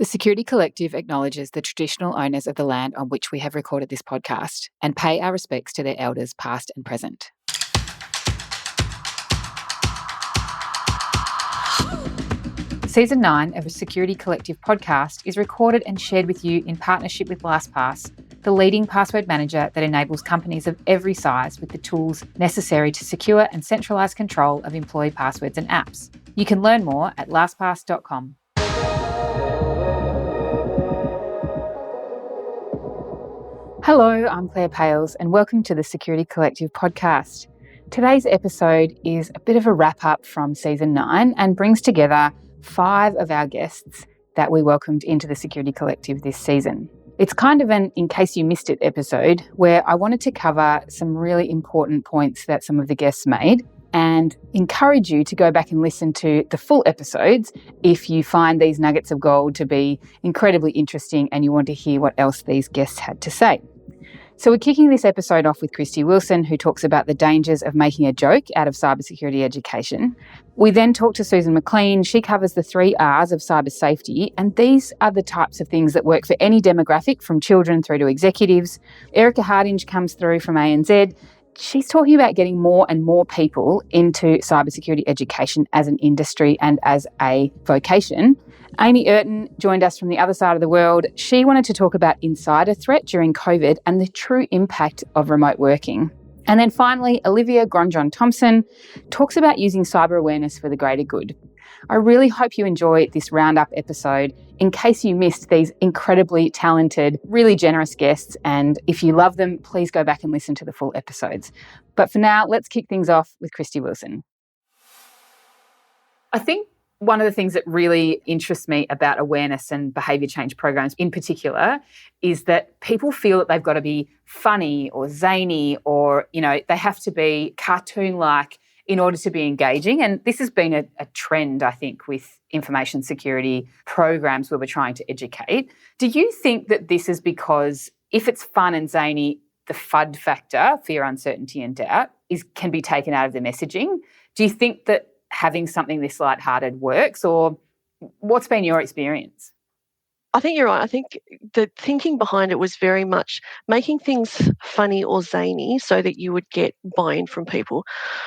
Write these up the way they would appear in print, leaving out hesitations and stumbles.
The Security Collective acknowledges the traditional owners of the land on which we have recorded this podcast and pay our respects to their elders past and present. Season 9 of the Security Collective podcast is recorded and shared with you in partnership with LastPass, the leading password manager that enables companies of every size with the tools necessary to secure and centralise control of employee passwords and apps. You can learn more at lastpass.com. Hello, I'm Claire Pales and welcome to the Security Collective podcast. Today's episode is a bit of a wrap-up from Season 9 and brings together 5 of our guests that we welcomed into the Security Collective this season. It's kind of an in case you missed it episode where I wanted to cover some really important points that some of the guests made and encourage you to go back and listen to the full episodes if you find these nuggets of gold to be incredibly interesting and you want to hear what else these guests had to say. So we're kicking this episode off with Christy Wilson, who talks about the dangers of making a joke out of cybersecurity education. We then talk to Susan McLean. She covers the 3 R's of cyber safety, and these are the types of things that work for any demographic, from children through to executives. Erica Hardinge comes through from ANZ. She's talking about getting more and more people into cybersecurity education as an industry and as a vocation. Amy Ertan joined us from the other side of the world. She wanted to talk about insider threat during COVID and the true impact of remote working. And then finally, Olivia Grandjean-Thompsen talks about using cyber awareness for the greater good. I really hope you enjoy this roundup episode in case you missed these incredibly talented, really generous guests. And if you love them, please go back and listen to the full episodes. But for now, let's kick things off with Christy Wilson. I think one of the things that really interests me about awareness and behaviour change programs in particular is that people feel that they've got to be funny or zany or, they have to be cartoon-like in order to be engaging. And this has been a trend, I think, with information security programs where we're trying to educate. Do you think that this is because if it's fun and zany, the FUD factor, fear, uncertainty and doubt, can be taken out of the messaging? Do you think that having something this lighthearted works, or what's been your experience? I think you're right. I think the thinking behind it was very much making things funny or zany so that you would get buy-in from people.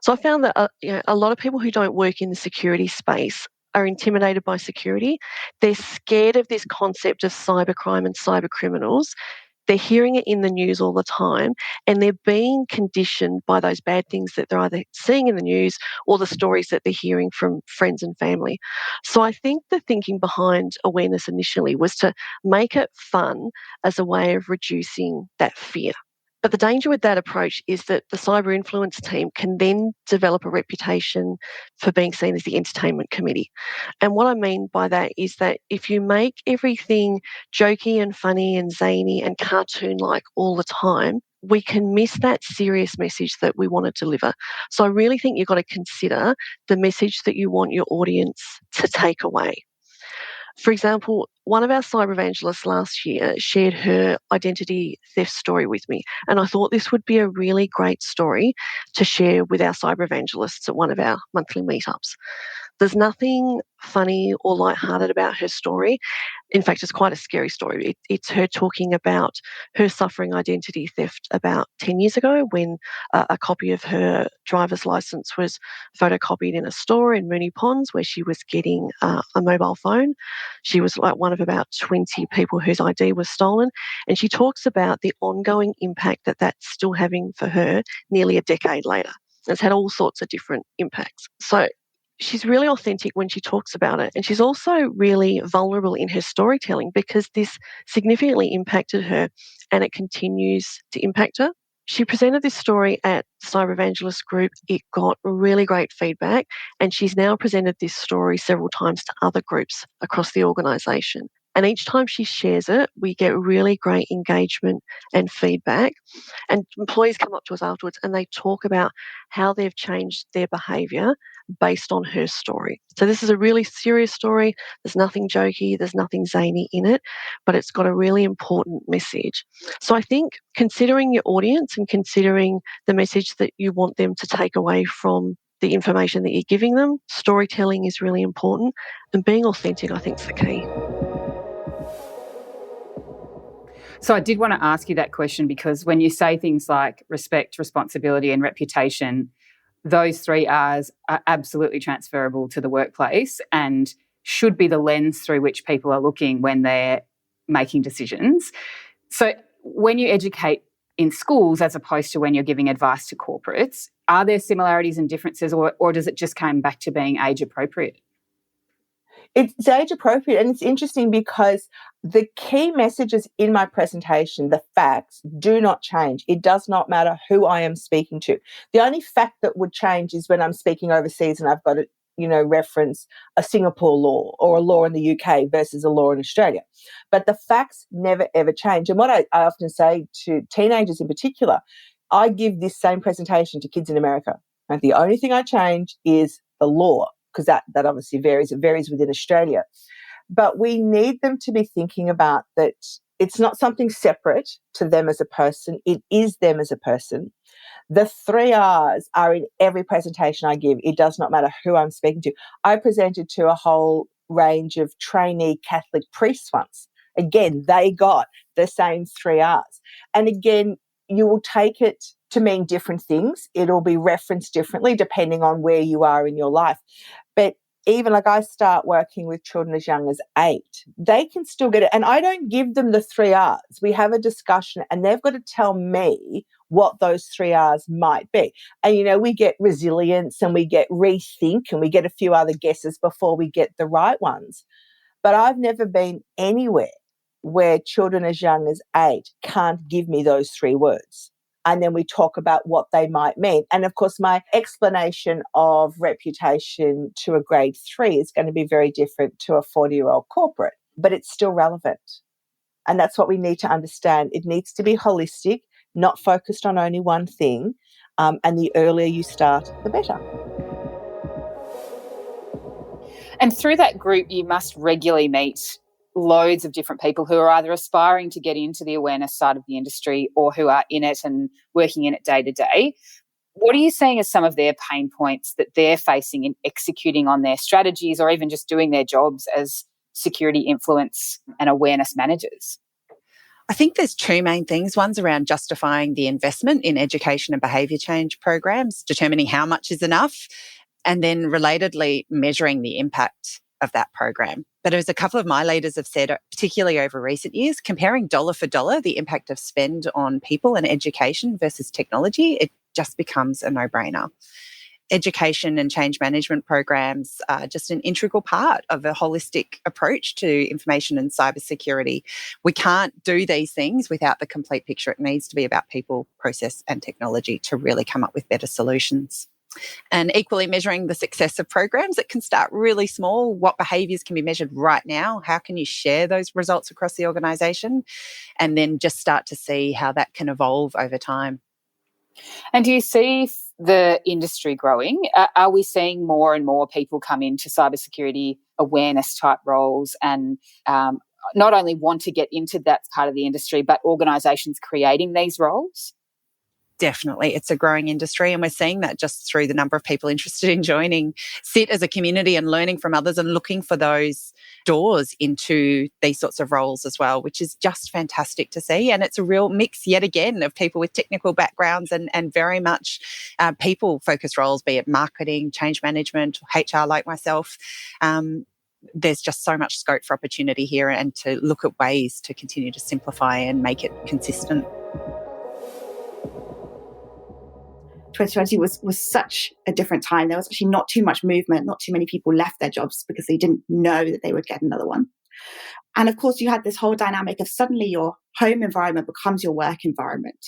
So I found that a lot of people who don't work in the security space are intimidated by security. They're scared of this concept of cybercrime and cyber criminals. They're hearing it in the news all the time, and they're being conditioned by those bad things that they're either seeing in the news or the stories that they're hearing from friends and family. So I think the thinking behind awareness initially was to make it fun as a way of reducing that fear. But the danger with that approach is that the cyber influence team can then develop a reputation for being seen as the entertainment committee. And what I mean by that is that if you make everything jokey and funny and zany and cartoon-like all the time, we can miss that serious message that we want to deliver. So I really think you've got to consider the message that you want your audience to take away. For example, one of our cyber evangelists last year shared her identity theft story with me, and I thought this would be a really great story to share with our cyber evangelists at one of our monthly meetups. There's nothing funny or lighthearted about her story. In fact, it's quite a scary story. It's her talking about her suffering identity theft about 10 years ago when a copy of her driver's license was photocopied in a store in Moonee Ponds where she was getting a mobile phone. She was like one of about 20 people whose ID was stolen. And she talks about the ongoing impact that that's still having for her nearly a decade later. It's had all sorts of different impacts. So she's really authentic when she talks about it. And she's also really vulnerable in her storytelling because this significantly impacted her and it continues to impact her. She presented this story at Cyber Evangelist Group. It got really great feedback, and she's now presented this story several times to other groups across the organisation. And each time she shares it, we get really great engagement and feedback. And employees come up to us afterwards and they talk about how they've changed their behaviour based on her story. So this is a really serious story. There's nothing jokey, there's nothing zany in it, but it's got a really important message. So I think considering your audience and considering the message that you want them to take away from the information that you're giving them, storytelling is really important. And being authentic, I think, is the key. So I did want to ask you that question because when you say things like respect, responsibility and reputation, those three R's are absolutely transferable to the workplace and should be the lens through which people are looking when they're making decisions. So when you educate in schools as opposed to when you're giving advice to corporates, are there similarities and differences or does it just come back to being age appropriate? It's age appropriate, and it's interesting because the key messages in my presentation, the facts, do not change. It does not matter who I am speaking to. The only fact that would change is when I'm speaking overseas and I've got to, reference a Singapore law or a law in the UK versus a law in Australia. But the facts never, ever change. And what I often say to teenagers in particular, I give this same presentation to kids in America. And the only thing I change is the law, because that obviously varies. It varies within Australia. But we need them to be thinking about that it's not something separate to them as a person. It is them as a person. The three R's are in every presentation I give. It does not matter who I'm speaking to. I presented to a whole range of trainee Catholic priests once. Again, they got the same three R's. And again, you will take it to mean different things. It'll be referenced differently depending on where you are in your life. But even like I start working with children as young as 8, they can still get it. And I don't give them the three R's. We have a discussion and they've got to tell me what those three R's might be. And, we get resilience and we get rethink and we get a few other guesses before we get the right ones. But I've never been anywhere where children as young as 8 can't give me those 3 words. And then we talk about what they might mean. And of course, my explanation of reputation to a grade 3 is going to be very different to a 40-year-old corporate, but it's still relevant. And that's what we need to understand. It needs to be holistic, not focused on only one thing. And the earlier you start, the better. And through that group, you must regularly meet loads of different people who are either aspiring to get into the awareness side of the industry or who are in it and working in it day to day. What are you seeing as some of their pain points that they're facing in executing on their strategies or even just doing their jobs as security influence and awareness managers? I think there's 2 main things. One's around justifying the investment in education and behaviour change programs, determining how much is enough, and then relatedly measuring the impact of that program. But as a couple of my leaders have said, particularly over recent years, comparing dollar for dollar the impact of spend on people and education versus technology, it just becomes a no-brainer. Education and change management programs are just an integral part of a holistic approach to information and cybersecurity. We can't do these things without the complete picture. It needs to be about people, process and technology to really come up with better solutions. And equally measuring the success of programs, it can start really small. What behaviours can be measured right now? How can you share those results across the organisation? And then just start to see how that can evolve over time. And do you see the industry growing? Are we seeing more and more people come into cybersecurity awareness type roles and not only want to get into that part of the industry, but organisations creating these roles? Definitely. It's a growing industry, and we're seeing that just through the number of people interested in joining SIT as a community and learning from others and looking for those doors into these sorts of roles as well, which is just fantastic to see. And it's a real mix yet again of people with technical backgrounds and very much people-focused roles, be it marketing, change management, HR like myself. There's just so much scope for opportunity here and to look at ways to continue to simplify and make it consistent. 2020 was such a different time. There was actually not too much movement, not too many people left their jobs because they didn't know that they would get another one. And of course, you had this whole dynamic of suddenly your home environment becomes your work environment.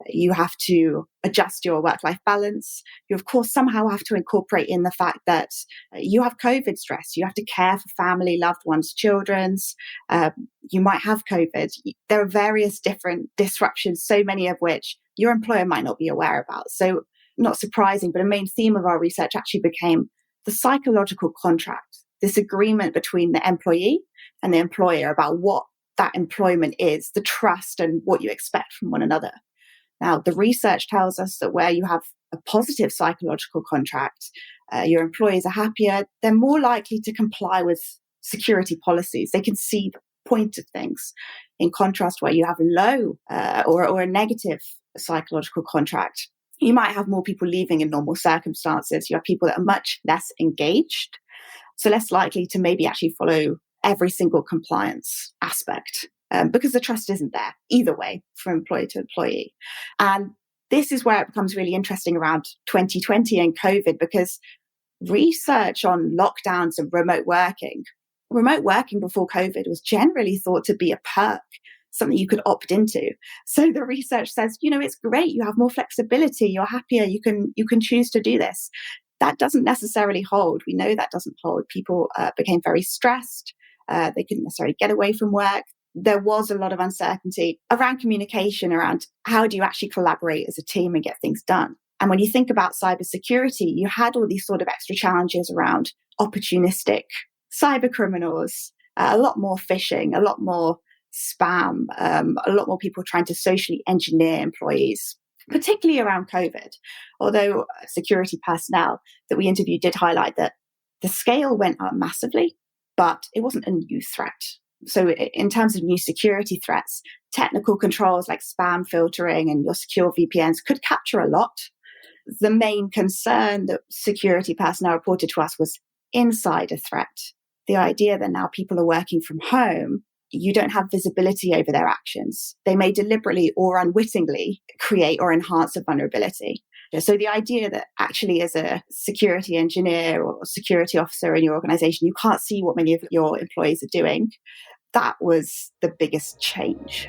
You have to adjust your work-life balance. You, of course, somehow have to incorporate in the fact that you have COVID stress. You have to care for family, loved ones, children's. You might have COVID. There are various different disruptions, so many of which your employer might not be aware about. So not surprising, but a main theme of our research actually became the psychological contract, this agreement between the employee and the employer about what that employment is, the trust and what you expect from one another. Now, the research tells us that where you have a positive psychological contract, your employees are happier, they're more likely to comply with security policies. They can see the point of things. In contrast, where you have low or a negative psychological contract, you might have more people leaving in normal circumstances. You have people that are much less engaged, so less likely to maybe actually follow every single compliance aspect because the trust isn't there either way from employee to employee. And this is where it becomes really interesting around 2020 and COVID, because research on lockdowns and remote working before COVID was generally thought to be a perk, something you could opt into. So the research says, it's great. You have more flexibility. You're happier. You can choose to do this. That doesn't necessarily hold. We know that doesn't hold. People became very stressed. They couldn't necessarily get away from work. There was a lot of uncertainty around communication, around how do you actually collaborate as a team and get things done. And when you think about cybersecurity, you had all these sort of extra challenges around opportunistic cyber criminals, a lot more phishing, a lot more spam, a lot more people trying to socially engineer employees, particularly around COVID. Although security personnel that we interviewed did highlight that the scale went up massively, but it wasn't a new threat. So in terms of new security threats, technical controls like spam filtering and your secure VPNs could capture a lot. The main concern that security personnel reported to us was insider threat. The idea that now people are working from home, you don't have visibility over their actions. They may deliberately or unwittingly create or enhance a vulnerability. So the idea that actually as a security engineer or security officer in your organization, you can't see what many of your employees are doing, that was the biggest change.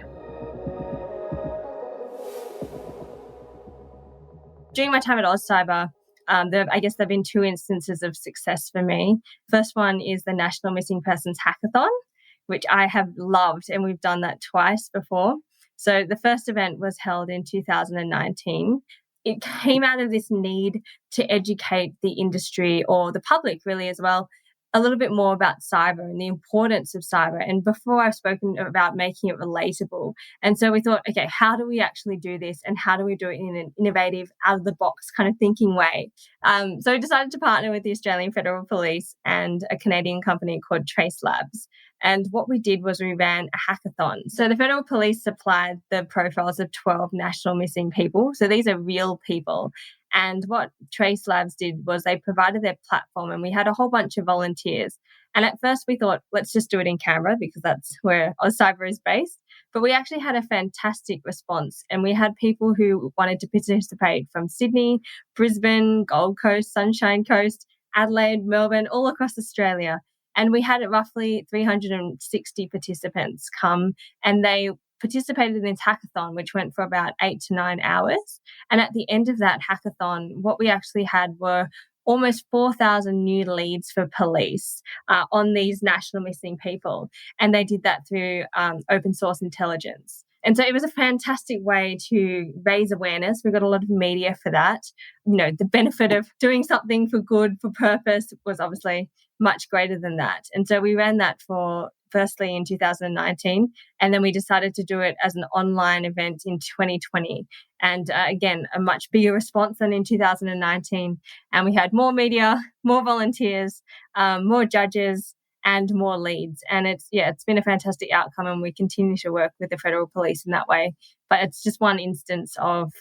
During my time at AusCyber, I guess there have been two instances of success for me. First one is the National Missing Persons Hackathon, which I have loved, and we've done that twice before. So the first event was held in 2019. It came out of this need to educate the industry, or the public really as well, a little bit more about cyber and the importance of cyber. And before, I've spoken about making it relatable. And so we thought, okay, how do we actually do this? And how do we do it in an innovative, out of the box kind of thinking way? So we decided to partner with the Australian Federal Police and a Canadian company called Trace Labs. And what we did was we ran a hackathon. So the Federal Police supplied the profiles of 12 national missing people. So these are real people. And what Trace Labs did was they provided their platform, and we had a whole bunch of volunteers. And at first we thought, let's just do it in Canberra because that's where AusCyber is based. But we actually had a fantastic response, and we had people who wanted to participate from Sydney, Brisbane, Gold Coast, Sunshine Coast, Adelaide, Melbourne, all across Australia. And we had roughly 360 participants come, and they participated in this hackathon, which went for about 8 to 9 hours. And at the end of that hackathon, what we actually had were almost 4,000 new leads for police on these national missing people. And they did that through open source intelligence. And so it was a fantastic way to raise awareness. We got a lot of media for that. The benefit of doing something for good, for purpose, was obviously much greater than that. And so we ran that for firstly in 2019, and then we decided to do it as an online event in 2020. And again, a much bigger response than in 2019. And we had more media, more volunteers, more judges, and more leads. And it's been a fantastic outcome, and we continue to work with the Federal Police in that way. But it's just one instance of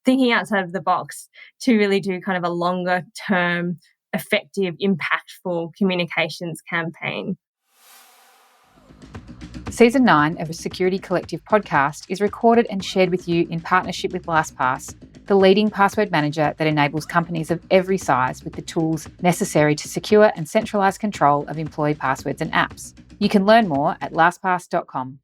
thinking outside of the box to really do kind of a longer term, effective, impactful communications campaign. Season 9 of a Security Collective podcast is recorded and shared with you in partnership with LastPass, the leading password manager that enables companies of every size with the tools necessary to secure and centralise control of employee passwords and apps. You can learn more at lastpass.com.